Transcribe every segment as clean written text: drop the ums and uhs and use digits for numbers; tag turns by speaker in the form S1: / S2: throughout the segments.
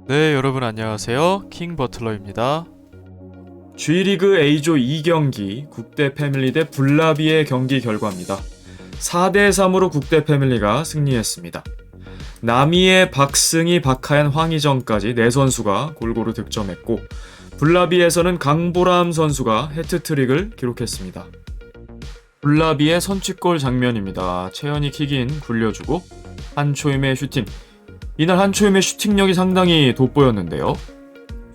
S1: 네, 여러분 안녕하세요. 킹 버틀러입니다.
S2: G리그 A조 2경기 국대 패밀리 대 블라비의 경기 결과입니다. 4대3으로 국대 패밀리가 승리했습니다. 남이의 박승희, 박하연, 황희정까지 4선수가 골고루 득점했고 블라비에서는 강보람 선수가 해트트릭을 기록했습니다. 블라비의 선취골 장면입니다. 채연이 킥인 굴려주고 한초임의 슈팅. 이날 한초임의 슈팅력이 상당히 돋보였는데요.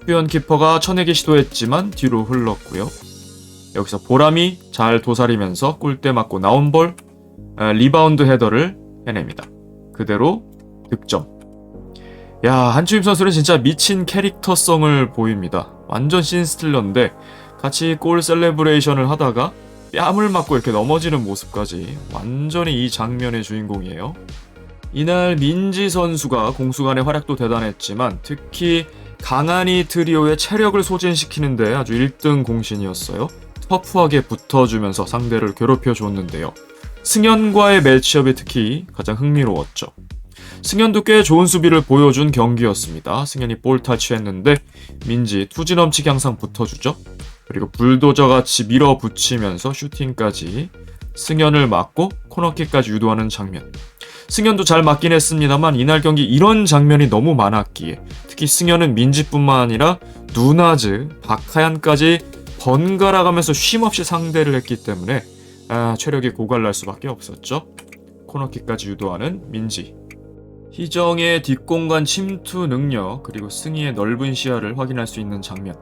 S2: 수현 키퍼가 쳐내기 시도했지만 뒤로 흘렀고요. 여기서 보람이 잘 도사리면서 골대 맞고 나온 볼 리바운드 헤더를 해냅니다. 그대로 득점. 야, 한초임 선수는 진짜 미친 캐릭터성을 보입니다. 완전 씬스틸러인데 같이 골 셀레브레이션을 하다가 뺨을 맞고 이렇게 넘어지는 모습까지 완전히 이 장면의 주인공이에요. 이날 민지 선수가 공수간의 활약도 대단했지만 특히 강한이 트리오의 체력을 소진시키는데 아주 1등 공신이었어요. 터프하게 붙어주면서 상대를 괴롭혀줬는데요. 승현과의 매치업이 특히 가장 흥미로웠죠. 승현도 꽤 좋은 수비를 보여준 경기였습니다. 승현이 볼 타치했는데 민지 투지 넘치게 항상 붙어주죠. 그리고 불도저같이 밀어붙이면서 슈팅까지 승현을 막고 코너킥까지 유도하는 장면. 승현도 잘 맞긴 했습니다만 이날 경기 이런 장면이 너무 많았기에 특히 승현은 민지뿐만 아니라 누나즈, 박하연까지 번갈아 가면서 쉼없이 상대를 했기 때문에 체력이 고갈날 수밖에 없었죠. 코너킥까지 유도하는 민지. 희정의 뒷공간 침투 능력 그리고 승희의 넓은 시야를 확인할 수 있는 장면.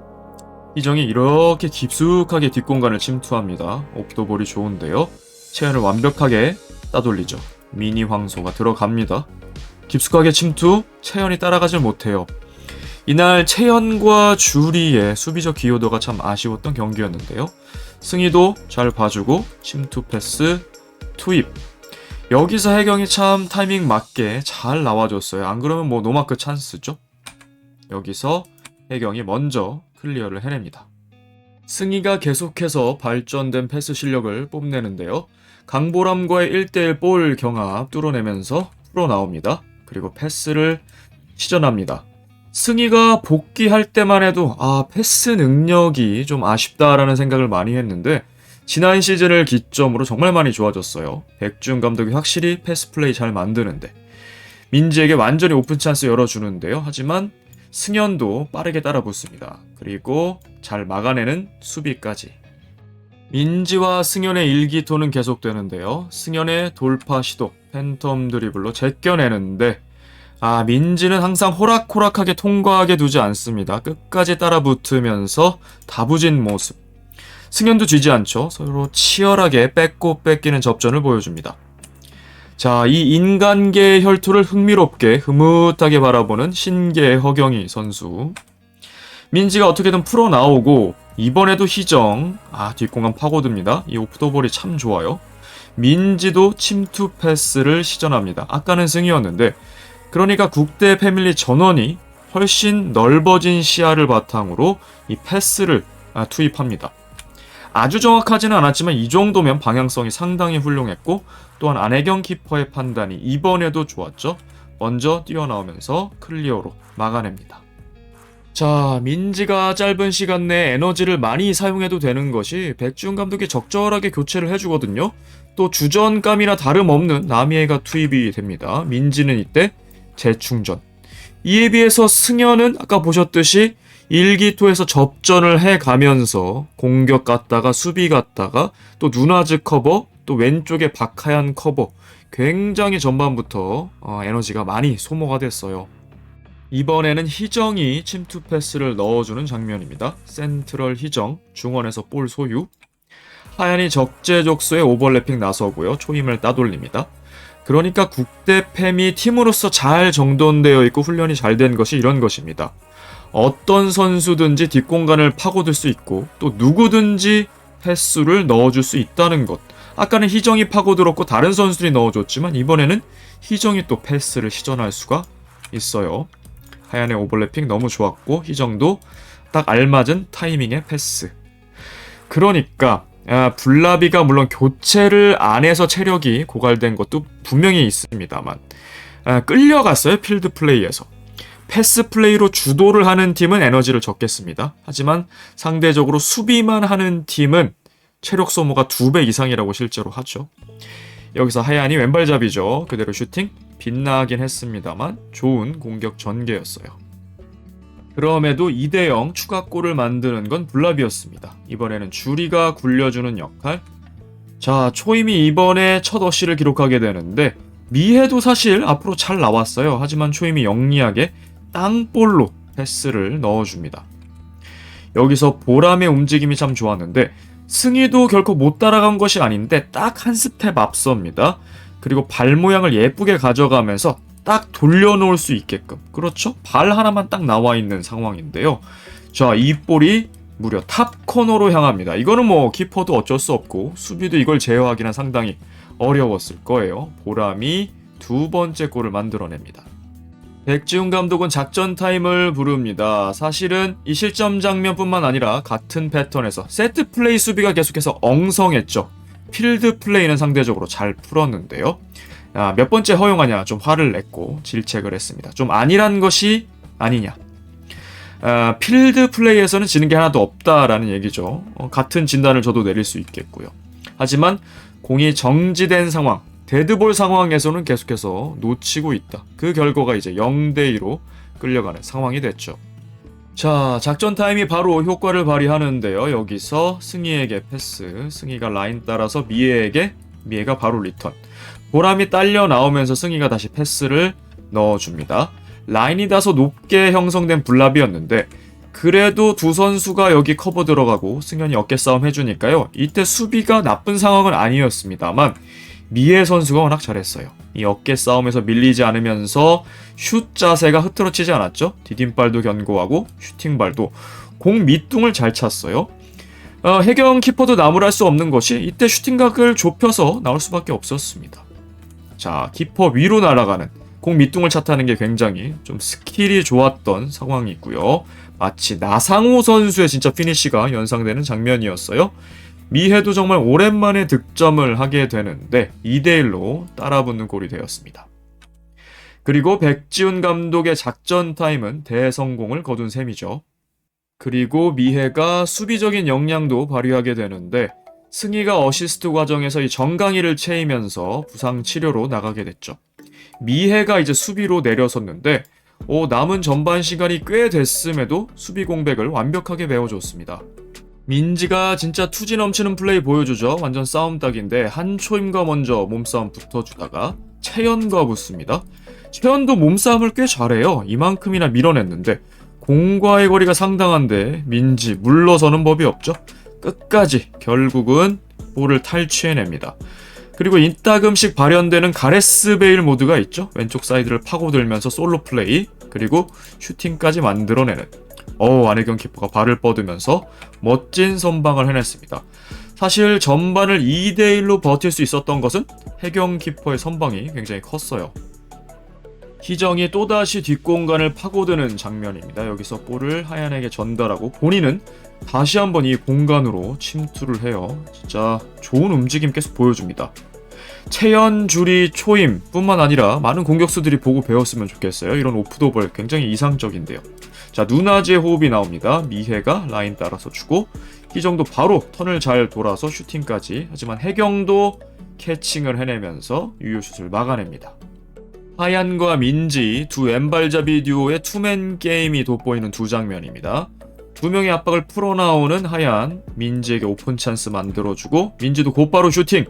S2: 희정이 이렇게 깊숙하게 뒷공간을 침투합니다. 옵도볼이 좋은데요. 채연을 완벽하게 따돌리죠. 미니 황소가 들어갑니다. 깊숙하게 침투, 채연이 따라가질 못해요. 이날 채연과 주리의 수비적 기여도가 참 아쉬웠던 경기였는데요. 승희도 잘 봐주고 침투 패스, 투입. 여기서 혜경이 참 타이밍 맞게 잘 나와줬어요. 안 그러면 뭐 노마크 찬스죠. 여기서 혜경이 먼저 클리어를 해냅니다. 승희가 계속해서 발전된 패스 실력을 뽐내는데요. 강보람과의 1대1 볼 경합 뚫어내면서 풀어 나옵니다. 그리고 패스를 시전합니다. 승희가 복귀할 때만 해도 패스 능력이 좀 아쉽다라는 생각을 많이 했는데 지난 시즌을 기점으로 정말 많이 좋아졌어요. 백준 감독이 확실히 패스 플레이 잘 만드는데 민지에게 완전히 오픈 찬스 열어주는데요. 하지만 승현도 빠르게 따라붙습니다. 그리고 잘 막아내는 수비까지. 민지와 승현의 일기토는 계속되는데요. 승현의 돌파 시도, 팬텀 드리블로 제껴내는데 민지는 항상 호락호락하게 통과하게 두지 않습니다. 끝까지 따라붙으면서 다부진 모습. 승현도 지지 않죠. 서로 치열하게 뺏고 뺏기는 접전을 보여줍니다. 자, 이 인간계의 혈투를 흥미롭게 흐뭇하게 바라보는 신계의 허경희 선수. 민지가 어떻게든 풀어나오고 이번에도 희정, 뒷공간 파고듭니다. 이 오프더볼이 참 좋아요. 민지도 침투 패스를 시전합니다. 아까는 승이었는데 그러니까 국대 패밀리 전원이 훨씬 넓어진 시야를 바탕으로 이 패스를 투입합니다. 아주 정확하지는 않았지만 이 정도면 방향성이 상당히 훌륭했고 또한 안혜경 키퍼의 판단이 이번에도 좋았죠. 먼저 뛰어나오면서 클리어로 막아냅니다. 자, 민지가 짧은 시간 내에 에너지를 많이 사용해도 되는 것이 백지훈 감독이 적절하게 교체를 해주거든요. 또 주전감이나 다름없는 남이애가 투입이 됩니다. 민지는 이때 재충전. 이에 비해서 승현은 아까 보셨듯이 1기토에서 접전을 해가면서 공격 갔다가 수비 갔다가 또 누나즈 커버, 또 왼쪽에 박하연 커버. 굉장히 전반부터 에너지가 많이 소모가 됐어요. 이번에는 희정이 침투 패스를 넣어주는 장면입니다. 센트럴 희정, 중원에서 볼 소유. 하얀이 적재적소에 오버래핑 나서고요. 초임을 따돌립니다. 그러니까 국대 패미 팀으로서 잘 정돈되어 있고 훈련이 잘 된 것이 이런 것입니다. 어떤 선수든지 뒷공간을 파고들 수 있고 또 누구든지 패스를 넣어줄 수 있다는 것. 아까는 희정이 파고들었고 다른 선수들이 넣어줬지만 이번에는 희정이 또 패스를 시전할 수가 있어요. 하얀의 오버래핑 너무 좋았고 희정도 딱 알맞은 타이밍의 패스. 그러니까 블라비가 물론 교체를 안 해서 체력이 고갈된 것도 분명히 있습니다만 끌려갔어요. 필드 플레이에서. 패스 플레이로 주도를 하는 팀은 에너지를 적겠습니다. 하지만 상대적으로 수비만 하는 팀은 체력 소모가 2배 이상이라고 실제로 하죠. 여기서 하얀이 왼발잡이죠. 그대로 슈팅 빗나가긴 했습니다만 좋은 공격 전개였어요. 그럼에도 2대0 추가골을 만드는 건 블라비였습니다. 이번에는 주리가 굴려주는 역할. 자, 초임이 이번에 첫 어시를 기록하게 되는데 미해도 사실 앞으로 잘 나왔어요. 하지만 초임이 영리하게 땅볼로 패스를 넣어줍니다. 여기서 보람의 움직임이 참 좋았는데 승희도 결코 못 따라간 것이 아닌데 딱 한 스텝 앞섭니다. 그리고 발 모양을 예쁘게 가져가면서 딱 돌려놓을 수 있게끔, 그렇죠? 발 하나만 딱 나와 있는 상황인데요. 자, 이 볼이 무려 탑 코너로 향합니다. 이거는 뭐 키퍼도 어쩔 수 없고 수비도 이걸 제어하기는 상당히 어려웠을 거예요. 보람이 2번째 골을 만들어냅니다. 백지훈 감독은 작전 타임을 부릅니다. 사실은 이 실점 장면뿐만 아니라 같은 패턴에서 세트 플레이 수비가 계속해서 엉성했죠. 필드 플레이는 상대적으로 잘 풀었는데요. 몇 번째 허용하냐 좀 화를 냈고 질책을 했습니다. 좀 아니란 것이 아니냐. 필드 플레이에서는 지는 게 하나도 없다라는 얘기죠. 같은 진단을 저도 내릴 수 있겠고요. 하지만 공이 정지된 상황, 데드볼 상황에서는 계속해서 놓치고 있다. 그 결과가 이제 0대2로 끌려가는 상황이 됐죠. 자, 작전 타임이 바로 효과를 발휘하는데요. 여기서 승희에게 패스, 승희가 라인 따라서 미해에게, 미해가 바로 리턴. 보람이 딸려 나오면서 승희가 다시 패스를 넣어줍니다. 라인이 다소 높게 형성된 블랍이었는데 그래도 두 선수가 여기 커버 들어가고 승현이 어깨싸움 해주니까요. 이때 수비가 나쁜 상황은 아니었습니다만 미해 선수가 워낙 잘했어요. 이 어깨싸움에서 밀리지 않으면서 슛 자세가 흐트러치지 않았죠. 디딤발도 견고하고 슈팅발도 공 밑둥을 잘 찼어요. 해경 키퍼도 나무랄 수 없는 것이 이때 슈팅각을 좁혀서 나올 수밖에 없었습니다. 자, 키퍼 위로 날아가는 공 밑둥을 찼다는 게 굉장히 좀 스킬이 좋았던 상황이고요. 마치 나상호 선수의 진짜 피니시가 연상되는 장면이었어요. 미해도 정말 오랜만에 득점을 하게 되는데 2대1로 따라붙는 골이 되었습니다. 그리고 백지훈 감독의 작전 타임은 대성공을 거둔 셈이죠. 그리고 미해가 수비적인 역량도 발휘하게 되는데 승희가 어시스트 과정에서 이 정강이를 채이면서 부상 치료로 나가게 됐죠. 미해가 이제 수비로 내려섰는데 남은 전반 시간이 꽤 됐음에도 수비 공백을 완벽하게 메워줬습니다. 민지가 진짜 투지 넘치는 플레이 보여주죠. 완전 싸움 딱인데 한초임과 먼저 몸싸움 붙어주다가 채연과 붙습니다. 채연도 몸싸움을 꽤 잘해요. 이만큼이나 밀어냈는데 공과의 거리가 상당한데 민지 물러서는 법이 없죠. 끝까지 결국은 볼을 탈취해냅니다. 그리고 이따금씩 발현되는 가레스 베일 모드가 있죠. 왼쪽 사이드를 파고들면서 솔로 플레이, 그리고 슈팅까지 만들어내는 안혜경 키퍼가 발을 뻗으면서 멋진 선방을 해냈습니다. 사실 전반을 2대1로 버틸 수 있었던 것은 혜경 키퍼의 선방이 굉장히 컸어요. 희정이 또다시 뒷공간을 파고드는 장면입니다. 여기서 볼을 하얀에게 전달하고 본인은 다시 한번 이 공간으로 침투를 해요. 진짜 좋은 움직임 계속 보여줍니다. 채연, 주리, 초임 뿐만 아니라 많은 공격수들이 보고 배웠으면 좋겠어요. 이런 오프더볼 굉장히 이상적인데요. 자, 누나지의 호흡이 나옵니다. 미해가 라인 따라서 주고 희정도 바로 턴을 잘 돌아서 슈팅까지. 하지만 혜경도 캐칭을 해내면서 유효슛을 막아냅니다. 하얀과 민지 두 왼발잡이 듀오의 투맨 게임이 돋보이는 두 장면입니다. 두 명의 압박을 풀어나오는 하얀, 민지에게 오픈 찬스 만들어주고 민지도 곧바로 슈팅!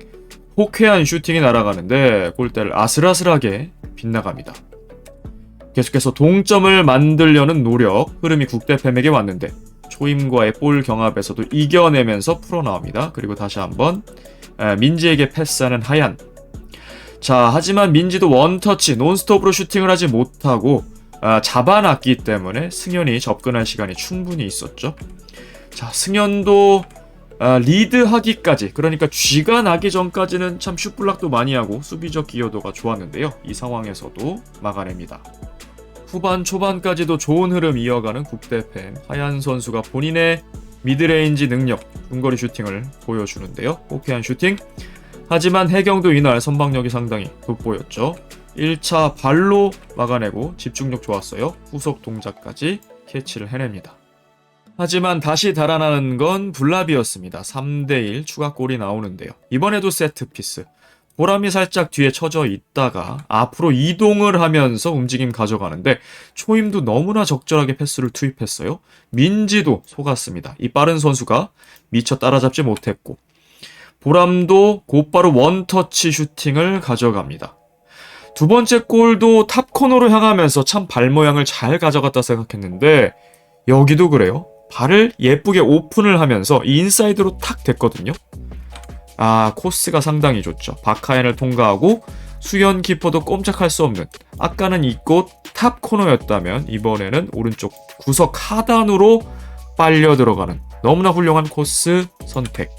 S2: 호쾌한 슈팅이 날아가는데 골대를 아슬아슬하게 빗나갑니다. 계속해서 동점을 만들려는 노력, 흐름이 국대팸에게 왔는데 초임과의 볼 경합에서도 이겨내면서 풀어나옵니다. 그리고 다시 한번 민지에게 패스하는 하얀. 자, 하지만 민지도 원터치, 논스톱으로 슈팅을 하지 못하고 잡아놨기 때문에 승현이 접근할 시간이 충분히 있었죠. 자, 승현도 리드하기까지, 그러니까 쥐가 나기 전까지는 참 슛블락도 많이 하고 수비적 기여도가 좋았는데요. 이 상황에서도 막아냅니다. 후반 초반까지도 좋은 흐름 이어가는 국대팸, 하얀 선수가 본인의 미드레인지 능력, 중거리 슈팅을 보여주는데요. 호쾌한 슈팅. 하지만 혜경도 이날 선방력이 상당히 돋보였죠. 1차 발로 막아내고 집중력 좋았어요. 후속 동작까지 캐치를 해냅니다. 하지만 다시 달아나는 건 블라비였습니다. 3대1 추가골이 나오는데요. 이번에도 세트피스. 보람이 살짝 뒤에 쳐져 있다가 앞으로 이동을 하면서 움직임 가져가는데 초임도 너무나 적절하게 패스를 투입했어요. 민지도 속았습니다. 이 빠른 선수가 미처 따라잡지 못했고 보람도 곧바로 원터치 슈팅을 가져갑니다. 두 번째 골도 탑코너로 향하면서 참 발 모양을 잘 가져갔다 생각했는데 여기도 그래요. 발을 예쁘게 오픈을 하면서 인사이드로 탁 됐거든요. 코스가 상당히 좋죠. 박하연을 통과하고 수현 키퍼도 꼼짝할 수 없는, 아까는 이곳 탑 코너였다면 이번에는 오른쪽 구석 하단으로 빨려 들어가는 너무나 훌륭한 코스 선택.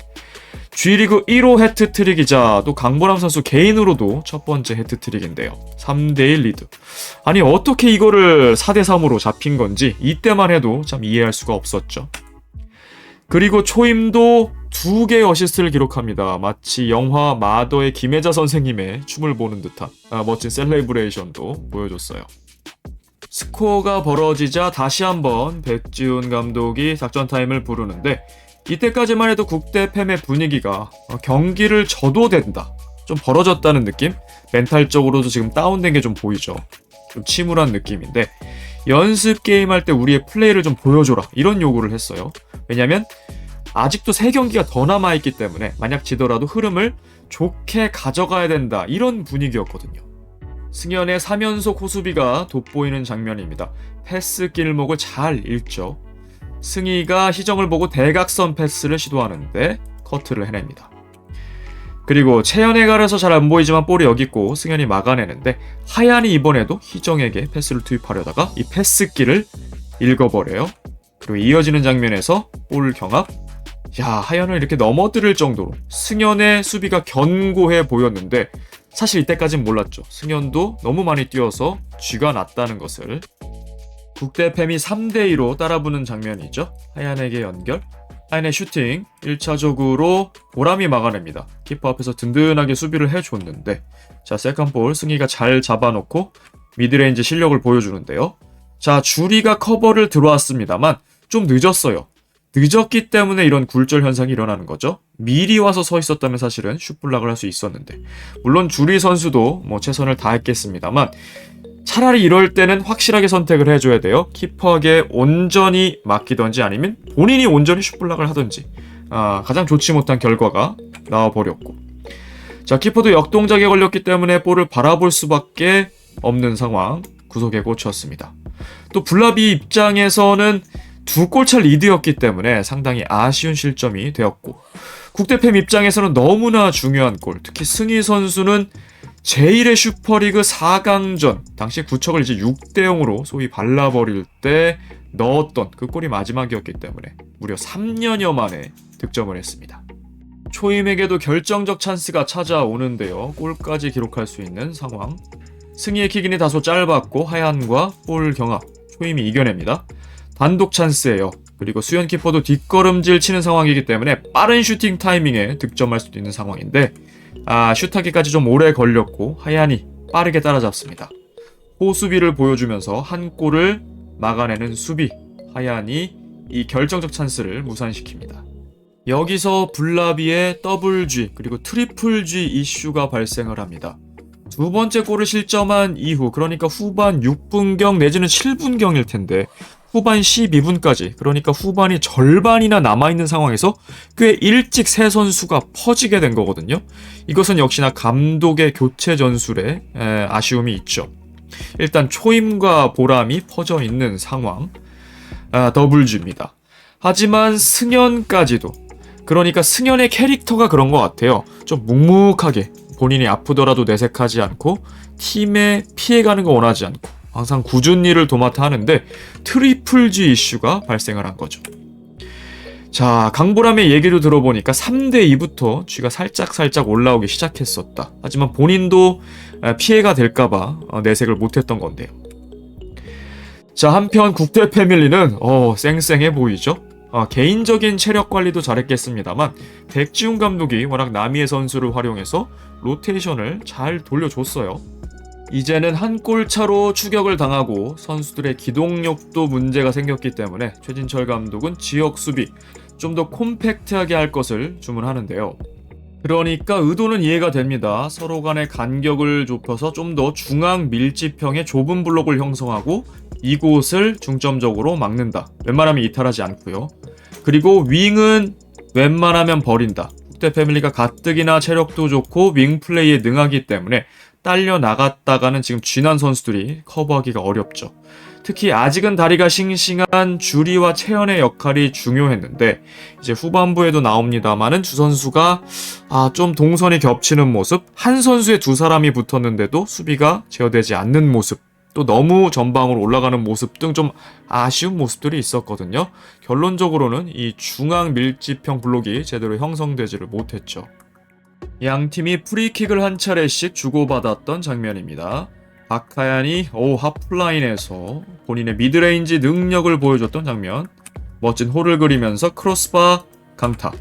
S2: G리그 1호 해트트릭이자 또 강보람 선수 개인으로도 첫 번째 해트트릭인데요. 3대1 리드. 아니 어떻게 이거를 4대3으로 잡힌 건지 이때만 해도 참 이해할 수가 없었죠. 그리고 초임도 2개의 어시스트를 기록합니다. 마치 영화 마더의 김혜자 선생님의 춤을 보는 듯한 멋진 셀레브레이션도 보여줬어요. 스코어가 벌어지자 다시 한번 백지훈 감독이 작전 타임을 부르는데 이때까지만 해도 국대 팸의 분위기가 경기를 져도 된다, 좀 벌어졌다는 느낌? 멘탈적으로도 지금 다운된 게 좀 보이죠. 좀 침울한 느낌인데 연습 게임할 때 우리의 플레이를 좀 보여줘라, 이런 요구를 했어요. 왜냐면 아직도 3경기가 더 남아있기 때문에 만약 지더라도 흐름을 좋게 가져가야 된다, 이런 분위기였거든요. 승현의 3연속 호수비가 돋보이는 장면입니다. 패스 길목을 잘 읽죠. 승희가 희정을 보고 대각선 패스를 시도하는데 커트를 해냅니다. 그리고 채연에 가려서 잘 안 보이지만 볼이 여기 있고 승현이 막아내는데 하얀이 이번에도 희정에게 패스를 투입하려다가 이 패스길을 읽어버려요. 그리고 이어지는 장면에서 볼 경합. 하얀을 이렇게 넘어뜨릴 정도로 승현의 수비가 견고해 보였는데 사실 이때까진 몰랐죠. 승현도 너무 많이 뛰어서 쥐가 났다는 것을. 국대 팸이 3대2로 따라부는 장면이죠. 하얀에게 연결. 하얀의 슈팅 1차적으로 보람이 막아냅니다. 키퍼 앞에서 든든하게 수비를 해줬는데 세컨볼 승희가 잘 잡아놓고 미드레인지 실력을 보여주는데요. 주리가 커버를 들어왔습니다만 좀 늦었어요. 늦었기 때문에 이런 굴절 현상이 일어나는 거죠. 미리 와서 서 있었다면 사실은 슛블락을 할 수 있었는데 물론 주리 선수도 최선을 다했겠습니다만 차라리 이럴 때는 확실하게 선택을 해줘야 돼요. 키퍼에게 온전히 맡기던지 아니면 본인이 온전히 슛블락을 하던지. 가장 좋지 못한 결과가 나와버렸고. 키퍼도 역동작에 걸렸기 때문에 볼을 바라볼 수밖에 없는 상황. 구석에 꽂혔습니다. 또 블라비 입장에서는 2골차 리드였기 때문에 상당히 아쉬운 실점이 되었고 국대 팸 입장에서는 너무나 중요한 골, 특히 승희 선수는 제1의 슈퍼리그 4강전 당시 구척을 이제 6대0으로 소위 발라버릴 때 넣었던 그 골이 마지막이었기 때문에 무려 3년여 만에 득점을 했습니다. 초임에게도 결정적 찬스가 찾아오는데요. 골까지 기록할 수 있는 상황. 승희의 킥인이 다소 짧았고 하얀과 볼 경합, 초임이 이겨냅니다. 단독 찬스예요. 그리고 수현 키퍼도 뒷걸음질 치는 상황이기 때문에 빠른 슈팅 타이밍에 득점할 수도 있는 상황인데 슛하기까지 좀 오래 걸렸고 하얀이 빠르게 따라잡습니다. 호수비를 보여주면서 한 골을 막아내는 수비. 하얀이 이 결정적 찬스를 무산시킵니다. 여기서 블라비의 더블 G 그리고 트리플 G 이슈가 발생을 합니다. 두 번째 골을 실점한 이후, 그러니까 후반 6분경 내지는 7분경일 텐데 후반 12분까지, 그러니까 후반이 절반이나 남아있는 상황에서 꽤 일찍 세 선수가 퍼지게 된 거거든요. 이것은 역시나 감독의 교체 전술에 아쉬움이 있죠. 일단 초임과 보람이 퍼져 있는 상황, 더블주입니다. 하지만 승현까지도, 그러니까 승현의 캐릭터가 그런 것 같아요. 좀 묵묵하게 본인이 아프더라도 내색하지 않고 팀에 피해가는 거 원하지 않고 항상 꾸준히 일을 도맡아 하는데 트리플 G 이슈가 발생을 한 거죠. 강보람의 얘기를 들어보니까 3대2부터 G가 살짝 올라오기 시작했었다. 하지만 본인도 피해가 될까봐 내색을 못했던 건데요. 한편 국대 패밀리는 쌩쌩해 보이죠? 개인적인 체력 관리도 잘했겠습니다만 백지훈 감독이 워낙 남이의 선수를 활용해서 로테이션을 잘 돌려줬어요. 이제는 한 골 차로 추격을 당하고 선수들의 기동력도 문제가 생겼기 때문에 최진철 감독은 지역 수비 좀 더 콤팩트하게 할 것을 주문하는데요. 그러니까 의도는 이해가 됩니다. 서로 간의 간격을 좁혀서 좀 더 중앙 밀집형의 좁은 블록을 형성하고 이곳을 중점적으로 막는다. 웬만하면 이탈하지 않고요. 그리고 윙은 웬만하면 버린다. 국대 패밀리가 가뜩이나 체력도 좋고 윙 플레이에 능하기 때문에 딸려 나갔다가는 지금 쥐난 선수들이 커버하기가 어렵죠. 특히 아직은 다리가 싱싱한 주리와 채연의 역할이 중요했는데 이제 후반부에도 나옵니다만은 두 선수가 좀 동선이 겹치는 모습, 한 선수에 두 사람이 붙었는데도 수비가 제어되지 않는 모습, 또 너무 전방으로 올라가는 모습 등 좀 아쉬운 모습들이 있었거든요. 결론적으로는 이 중앙 밀집형 블록이 제대로 형성되지를 못했죠. 양 팀이 프리킥을 한 차례씩 주고받았던 장면입니다. 박하얀이 하프라인에서 본인의 미드레인지 능력을 보여줬던 장면. 멋진 홀을 그리면서 크로스바 강타.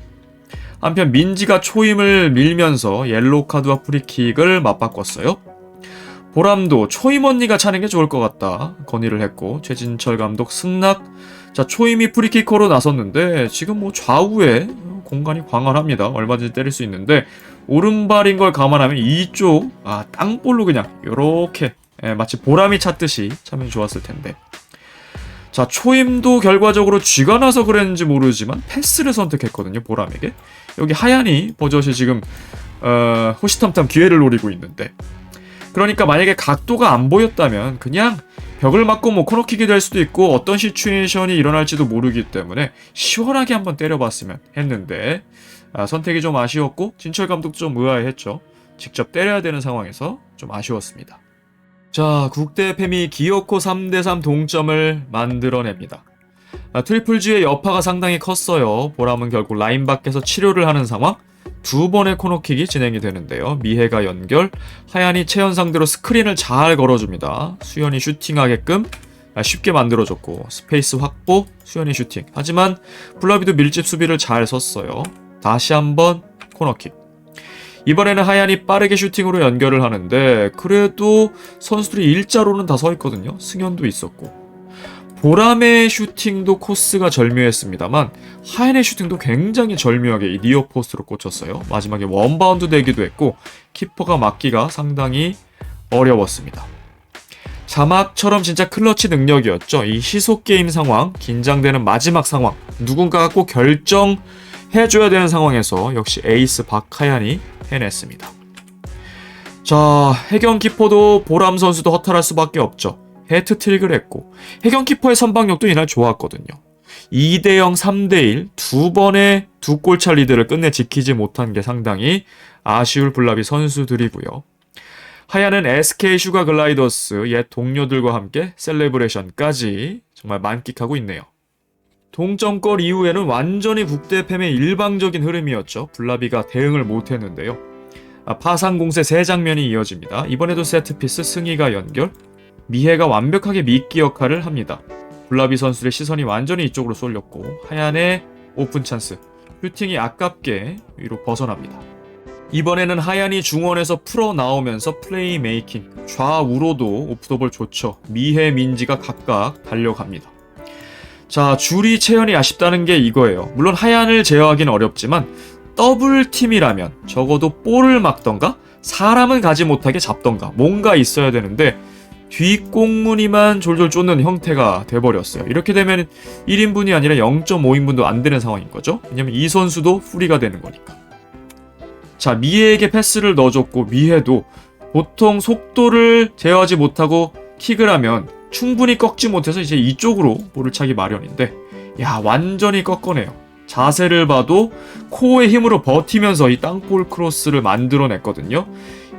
S2: 한편 민지가 초임을 밀면서 옐로우 카드와 프리킥을 맞바꿨어요. 보람도 초임 언니가 차는 게 좋을 것 같다 건의를 했고 최진철 감독 승낙. 자, 초임이 프리키커로 나섰는데 지금 뭐 좌우에 공간이 광활합니다. 얼마든지 때릴 수 있는데 오른발인 걸 감안하면 이쪽 땅볼로 그냥 요렇게 마치 보람이 찼듯이 차면 좋았을 텐데. 자, 초임도 결과적으로 쥐가 나서 그랬는지 모르지만 패스를 선택했거든요. 보람에게. 여기 하얀이 버젓이 지금 호시탐탐 기회를 노리고 있는데, 그러니까 만약에 각도가 안 보였다면 그냥 벽을 맞고 뭐 코너킥이 될 수도 있고 어떤 시츄에이션이 일어날지도 모르기 때문에 시원하게 한번 때려봤으면 했는데 선택이 좀 아쉬웠고 진철 감독도 좀 의아해했죠. 직접 때려야 되는 상황에서 좀 아쉬웠습니다. 자, 국대 패미 기어코 3대3 동점을 만들어냅니다. 트리플 G의 여파가 상당히 컸어요. 보람은 결국 라인 밖에서 치료를 하는 상황. 두 번의 코너킥이 진행이 되는데요. 미해가 연결, 하얀이 채연 상대로 스크린을 잘 걸어줍니다. 수연이 슈팅하게끔 쉽게 만들어줬고 스페이스 확보, 수연이 슈팅. 하지만 블라비도 밀집 수비를 잘 썼어요. 다시 한번 코너킥. 이번에는 하얀이 빠르게 슈팅으로 연결을 하는데 그래도 선수들이 일자로는 다 서 있거든요. 승현도 있었고. 보람의 슈팅도 코스가 절묘했습니다만 하얀의 슈팅도 굉장히 절묘하게 이 니어 포스트로 꽂혔어요. 마지막에 원바운드 되기도 했고 키퍼가 막기가 상당히 어려웠습니다. 자막처럼 진짜 클러치 능력이었죠. 이 시속 게임 상황, 긴장되는 마지막 상황, 누군가가 꼭 결정해줘야 되는 상황에서 역시 에이스 박하얀이 해냈습니다. 자, 해경 키퍼도 보람 선수도 허탈할 수밖에 없죠. 해트트릭을 했고 해경 키퍼의 선방력도 이날 좋았거든요. 2대0, 3대1 두 번의 두 골차 리드를 끝내 지키지 못한 게 상당히 아쉬울 블라비 선수들이고요. 하얀은 SK 슈가 글라이더스 옛 동료들과 함께 셀레브레이션까지 정말 만끽하고 있네요. 동점골 이후에는 완전히 국대 팸의 일방적인 흐름이었죠. 블라비가 대응을 못했는데요. 파상 공세 세 장면이 이어집니다. 이번에도 세트피스 승희가 연결, 미해가 완벽하게 미끼 역할을 합니다. 블라비 선수의 시선이 완전히 이쪽으로 쏠렸고 하얀의 오픈 찬스, 슈팅이 아깝게 위로 벗어납니다. 이번에는 하얀이 중원에서 풀어 나오면서 플레이 메이킹, 좌우로도 오프더볼 좋죠. 미해, 민지가 각각 달려갑니다. 자, 줄이 채연이 아쉽다는 게 이거예요. 물론 하얀을 제어하기는 어렵지만 더블 팀이라면 적어도 볼을 막던가 사람은 가지 못하게 잡던가 뭔가 있어야 되는데 뒷공무니만 졸졸 쫓는 형태가 돼버렸어요. 이렇게 되면 1인분이 아니라 0.5인분도 안 되는 상황인 거죠. 왜냐면 이 선수도 프리가 되는 거니까. 자, 미해에게 패스를 넣어줬고 미해도 보통 속도를 제어하지 못하고 킥을 하면 충분히 꺾지 못해서 이제 이쪽으로 볼을 차기 마련인데 야, 완전히 꺾어내요. 자세를 봐도 코어의 힘으로 버티면서 이 땅볼 크로스를 만들어냈거든요.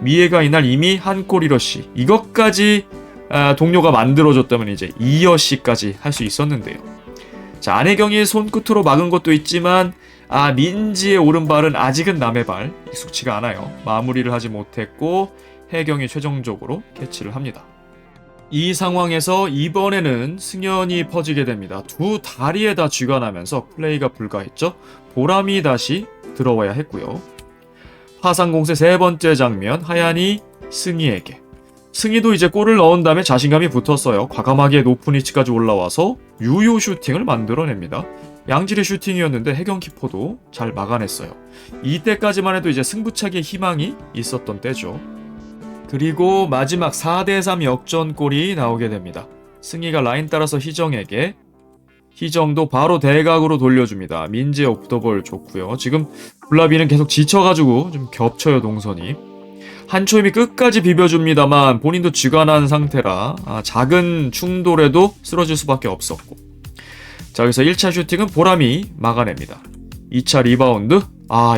S2: 미해가 이날 이미 한 골 1어시 이것까지 동료가 만들어줬다면 이제 2어시까지 할 수 있었는데요. 자, 안혜경이 손끝으로 막은 것도 있지만 민지의 오른발은 아직은 남의 발 익숙치가 않아요. 마무리를 하지 못했고 혜경이 최종적으로 캐치를 합니다. 이 상황에서 이번에는 승현이 퍼지게 됩니다. 두 다리에다 쥐가 나면서 플레이가 불가했죠. 보람이 다시 들어와야 했고요. 파상공세 세 번째 장면, 하얀이 승희에게. 승희도 이제 골을 넣은 다음에 자신감이 붙었어요. 과감하게 높은 위치까지 올라와서 유효 슈팅을 만들어냅니다. 양질의 슈팅이었는데 해경 키퍼도 잘 막아냈어요. 이때까지만 해도 이제 승부차기의 희망이 있었던 때죠. 그리고 마지막 4대3 역전골이 나오게 됩니다. 승희가 라인 따라서 희정에게, 희정도 바로 대각으로 돌려줍니다. 민재 오프더볼 좋고요. 지금 블라비는 계속 지쳐가지고 좀 겹쳐요, 동선이. 한초임이 끝까지 비벼줍니다만 본인도 쥐가 난 상태라 작은 충돌에도 쓰러질 수밖에 없었고, 자, 여기서 1차 슈팅은 보람이 막아냅니다. 2차 리바운드,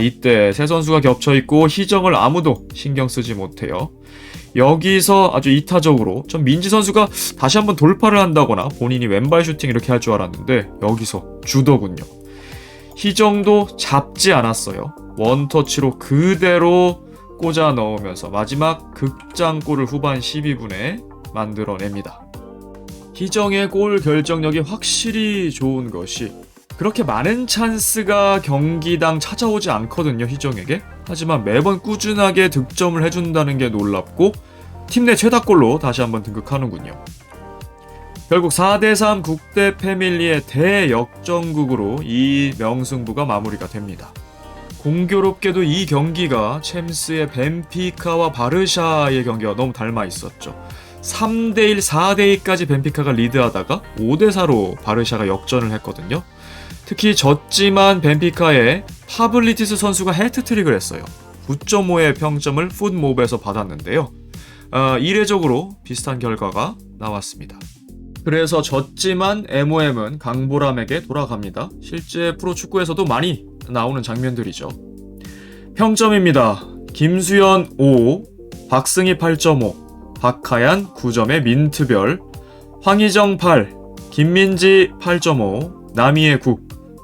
S2: 이때 세 선수가 겹쳐있고 희정을 아무도 신경 쓰지 못해요. 여기서 아주 이타적으로 전 민지 선수가 다시 한번 돌파를 한다거나 본인이 왼발 슈팅 이렇게 할 줄 알았는데 여기서 주더군요. 희정도 잡지 않았어요. 원터치로 그대로 꽂아 넣으면서 마지막 극장골을 후반 12분에 만들어냅니다. 희정의 골 결정력이 확실히 좋은 것이, 그렇게 많은 찬스가 경기당 찾아오지 않거든요, 희정에게. 하지만 매번 꾸준하게 득점을 해준다는 게 놀랍고 팀 내 최다골로 다시 한번 등극하는군요. 결국 4대3 국대 패밀리의 대역전극으로 이 명승부가 마무리가 됩니다. 공교롭게도 이 경기가 챔스의 벤피카와 바르샤의 경기와 너무 닮아 있었죠. 3대1, 4대2까지 벤피카가 리드하다가 5대4로 바르샤가 역전을 했거든요. 특히 졌지만 벤피카의 파블리티스 선수가 해트트릭을 했어요. 9.5의 평점을 풋몹에서 받았는데요. 이례적으로 비슷한 결과가 나왔습니다. 그래서 졌지만 MOM은 강보람에게 돌아갑니다. 실제 프로축구에서도 많이 나오는 장면들이죠. 평점입니다. 김수현 5, 박승희 8.5, 박하얀 9점의 민트별, 황희정 8, 김민지 8.5, 남희애 9,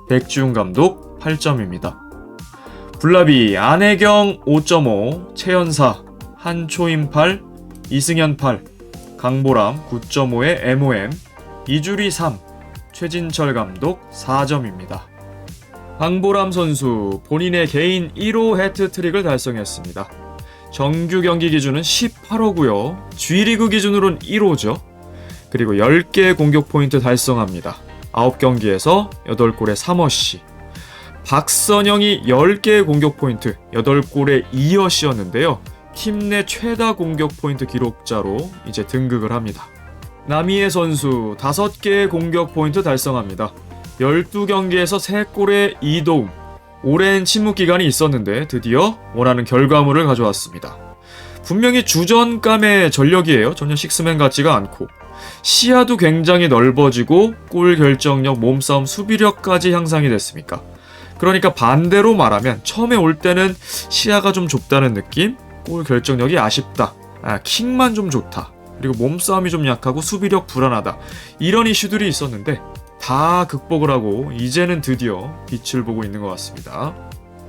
S2: 백지훈 감독 8점입니다. 블라비 안혜경 5.5, 최연사, 한초임 8, 이승현 8, 강보람 9.5의 MOM, 이주리 3, 최진철 감독 4점입니다. 강보람 선수 본인의 개인 1호 해트트릭을 달성했습니다. 정규 경기 기준은 18호고요. G리그 기준으로는 1호죠. 그리고 10개의 공격 포인트 달성합니다. 9경기에서 8골에 3어시. 박선영이 10개의 공격 포인트, 8골에 2어시였는데요. 팀 내 최다 공격 포인트 기록자로 이제 등극을 합니다. 남희애 선수 5개의 공격 포인트 달성합니다. 12경기에서 3골에 2도움. 오랜 침묵 기간이 있었는데 드디어 원하는 결과물을 가져왔습니다. 분명히 주전감의 전력이에요. 전혀 식스맨 같지가 않고. 시야도 굉장히 넓어지고 골 결정력, 몸싸움, 수비력까지 향상이 됐습니까? 그러니까 반대로 말하면 처음에 올 때는 시야가 좀 좁다는 느낌? 골 결정력이 아쉽다. 킥만 좀 좋다. 그리고 몸싸움이 좀 약하고 수비력 불안하다. 이런 이슈들이 있었는데 다 극복을 하고 이제는 드디어 빛을 보고 있는 것 같습니다.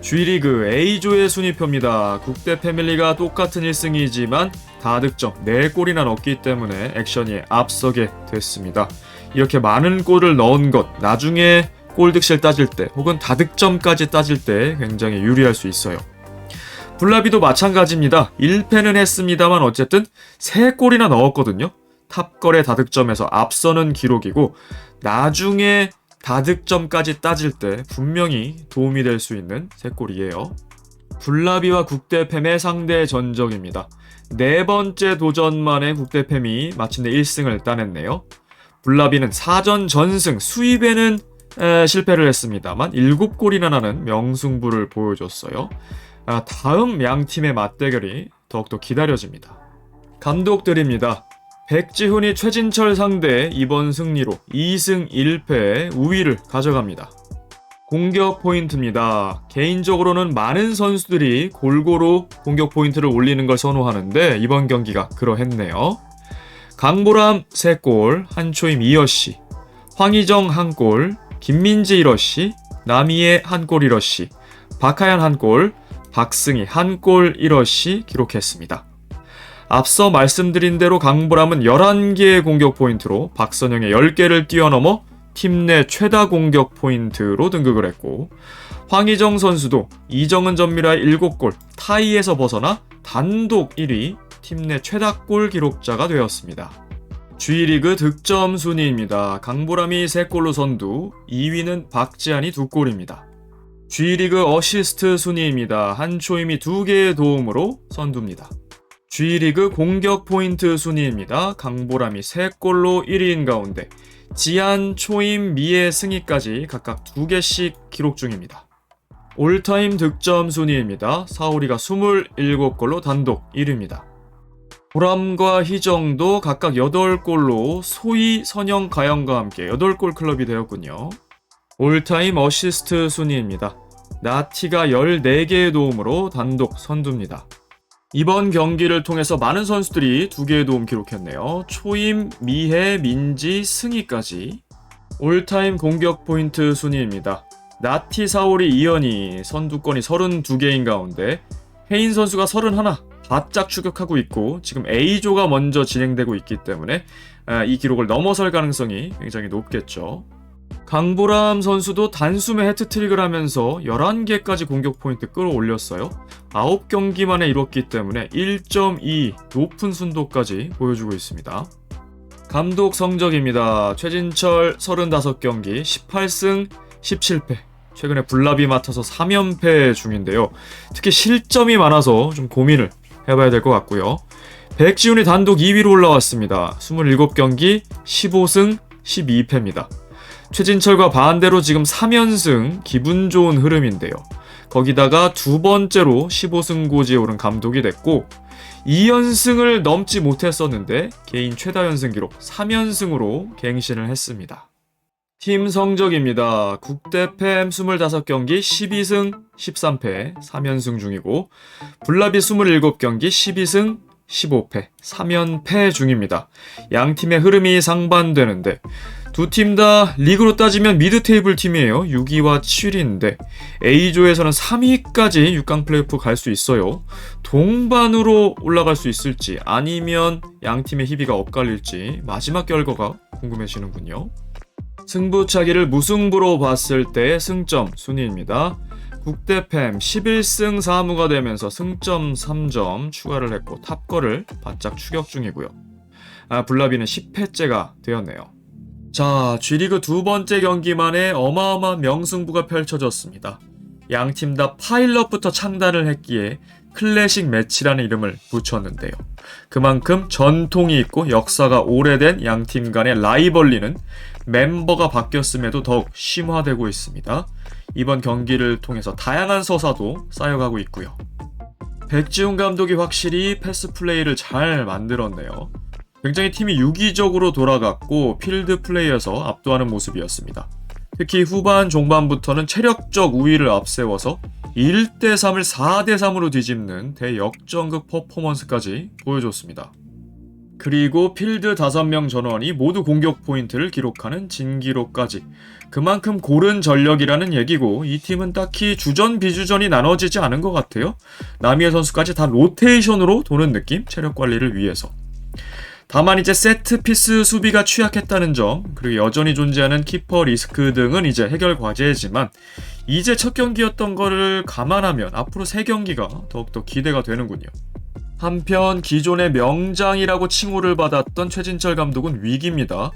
S2: G리그 A조의 순위표입니다. 국대 패밀리가 똑같은 1승이지만 다득점 4골이나 넣었기 때문에 액션이 앞서게 됐습니다. 이렇게 많은 골을 넣은 것, 나중에 골득실 따질 때 혹은 다득점까지 따질 때 굉장히 유리할 수 있어요. 블라비도 마찬가지입니다. 1패는 했습니다만 어쨌든 3골이나 넣었거든요. 탑걸의 다득점에서 앞서는 기록이고 나중에 다득점까지 따질 때 분명히 도움이 될 수 있는 3골이에요. 블라비와 국대팸의 상대 전적입니다. 4번째 도전만에 국대팸이 마침내 1승을 따냈네요. 블라비는 4전 전승, 수입에는 실패를 했습니다만 7골이나 나는 명승부를 보여줬어요. 다음 양팀의 맞대결이 더욱더 기다려집니다. 감독들입니다. 백지훈이 최진철 상대 이번 승리로 2승 1패 우위를 가져갑니다. 공격 포인트입니다. 개인적으로는 많은 선수들이 골고루 공격 포인트를 올리는 걸 선호하는데 이번 경기가 그러했네요. 강보람 3골, 한초임 2어시, 황희정 1골, 김민지 1어시, 남희애 1골 1어시, 박하얀 1골, 박승희 1골 1어시 기록했습니다. 앞서 말씀드린 대로 강보람은 11개의 공격 포인트로 박선영의 10개를 뛰어넘어 팀 내 최다 공격 포인트로 등극을 했고, 황희정 선수도 이정은 전미라의 7골 타이에서 벗어나 단독 1위 팀 내 최다골 기록자가 되었습니다. G리그 득점 순위입니다. 강보람이 3골로 선두, 2위는 박지한이 2골입니다. G리그 어시스트 순위입니다. 한초임이 2개의 도움으로 선두입니다. G리그 공격 포인트 순위입니다. 강보람이 3골로 1위인 가운데 지한, 초임, 미의, 승희까지 각각 2개씩 기록 중입니다. 올타임 득점 순위입니다. 사오리가 27골로 단독 1위입니다. 보람과 희정도 각각 8골로 소희, 선영, 가영과 함께 8골 클럽이 되었군요. 올타임 어시스트 순위입니다. 나티가 14개의 도움으로 단독 선두입니다. 이번 경기를 통해서 많은 선수들이 2개의 도움 기록했네요. 초임, 미혜, 민지, 승희까지. 올타임 공격 포인트 순위입니다. 나티, 사오리, 이현이 선두권이 32개인 가운데 혜인 선수가 31, 바짝 추격하고 있고 지금 A조가 먼저 진행되고 있기 때문에 이 기록을 넘어설 가능성이 굉장히 높겠죠. 강보람 선수도 단숨에 해트트릭을 하면서 11개까지 공격 포인트 끌어올렸어요. 9경기 만에 이뤘기 때문에 1.2 높은 순도까지 보여주고 있습니다. 감독 성적입니다. 최진철 35경기 18승 17패. 최근에 불나비 맡아서 3연패 중인데요. 특히 실점이 많아서 좀 고민을 해봐야 될 것 같고요. 백지훈이 단독 2위로 올라왔습니다. 27경기 15승 12패입니다. 최진철과 반대로 지금 3연승, 기분 좋은 흐름인데요. 거기다가 두 번째로 15승 고지에 오른 감독이 됐고 2연승을 넘지 못했었는데 개인 최다 연승 기록 3연승으로 갱신을 했습니다. 팀 성적입니다. 국대팸 25경기 12승 13패 3연승 중이고 불나비 27경기 12승 15패 3연패 중입니다. 양 팀의 흐름이 상반되는데 두 팀 다 리그로 따지면 미드 테이블 팀이에요. 6위와 7위인데 A조에서는 3위까지 6강 플레이오프 갈 수 있어요. 동반으로 올라갈 수 있을지 아니면 양 팀의 희비가 엇갈릴지 마지막 결과가 궁금해지는군요. 승부차기를 무승부로 봤을 때의 승점 순위입니다. 국대팸 11승 4무가 되면서 승점 3점 추가를 했고 탑거를 바짝 추격 중이고요. 불나비는 10회째가 되었네요. 자, G리그 두 번째 경기만에 어마어마한 명승부가 펼쳐졌습니다. 양팀 다 파일럿부터 창단을 했기에 클래식 매치라는 이름을 붙였는데요. 그만큼 전통이 있고 역사가 오래된 양팀 간의 라이벌리는 멤버가 바뀌었음에도 더욱 심화되고 있습니다. 이번 경기를 통해서 다양한 서사도 쌓여가고 있고요. 백지훈 감독이 확실히 패스 플레이를 잘 만들었네요. 굉장히 팀이 유기적으로 돌아갔고 필드 플레이에서 압도하는 모습이었습니다. 특히 후반 종반부터는 체력적 우위를 앞세워서 1대3을 4대3으로 뒤집는 대역전극 퍼포먼스까지 보여줬습니다. 그리고 필드 5명 전원이 모두 공격 포인트를 기록하는 진기록까지. 그만큼 고른 전력이라는 얘기고 이 팀은 딱히 주전 비주전이 나눠지지 않은 것 같아요. 남이의 선수까지 다 로테이션으로 도는 느낌, 체력 관리를 위해서. 다만 이제 세트피스 수비가 취약했다는 점, 그리고 여전히 존재하는 키퍼 리스크 등은 이제 해결 과제지만 이제 첫 경기였던 거를 감안하면 앞으로 3경기가 더욱더 기대가 되는군요. 한편 기존의 명장이라고 칭호를 받았던 최진철 감독은 위기입니다.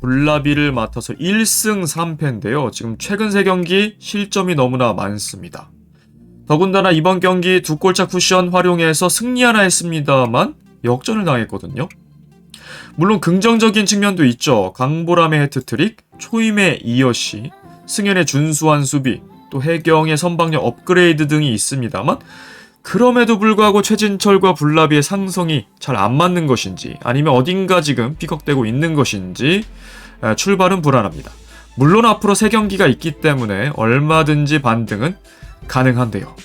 S2: 불나비를 맡아서 1승 3패인데요. 지금 최근 3경기 실점이 너무나 많습니다. 더군다나 이번 경기 2골차 쿠션 활용해서 승리 하나 했습니다만 역전을 당했거든요. 물론 긍정적인 측면도 있죠. 강보람의 해트트릭, 초임의 이여시, 승현의 준수한 수비, 또 해경의 선방력 업그레이드 등이 있습니다만 그럼에도 불구하고 최진철과 불나비의 상성이 잘 안 맞는 것인지 아니면 어딘가 지금 삐걱대고 있는 것인지 출발은 불안합니다. 물론 앞으로 3경기가 있기 때문에 얼마든지 반등은 가능한데요.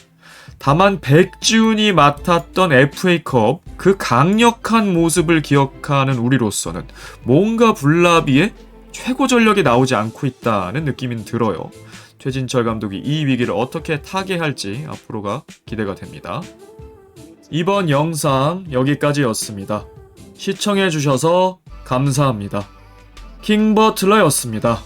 S2: 다만 백지훈이 맡았던 FA컵 그 강력한 모습을 기억하는 우리로서는 뭔가 불나비의 최고 전력이 나오지 않고 있다는 느낌이 들어요. 최진철 감독이 이 위기를 어떻게 타개할지 앞으로가 기대가 됩니다. 이번 영상 여기까지였습니다. 시청해주셔서 감사합니다. 킹버틀러였습니다.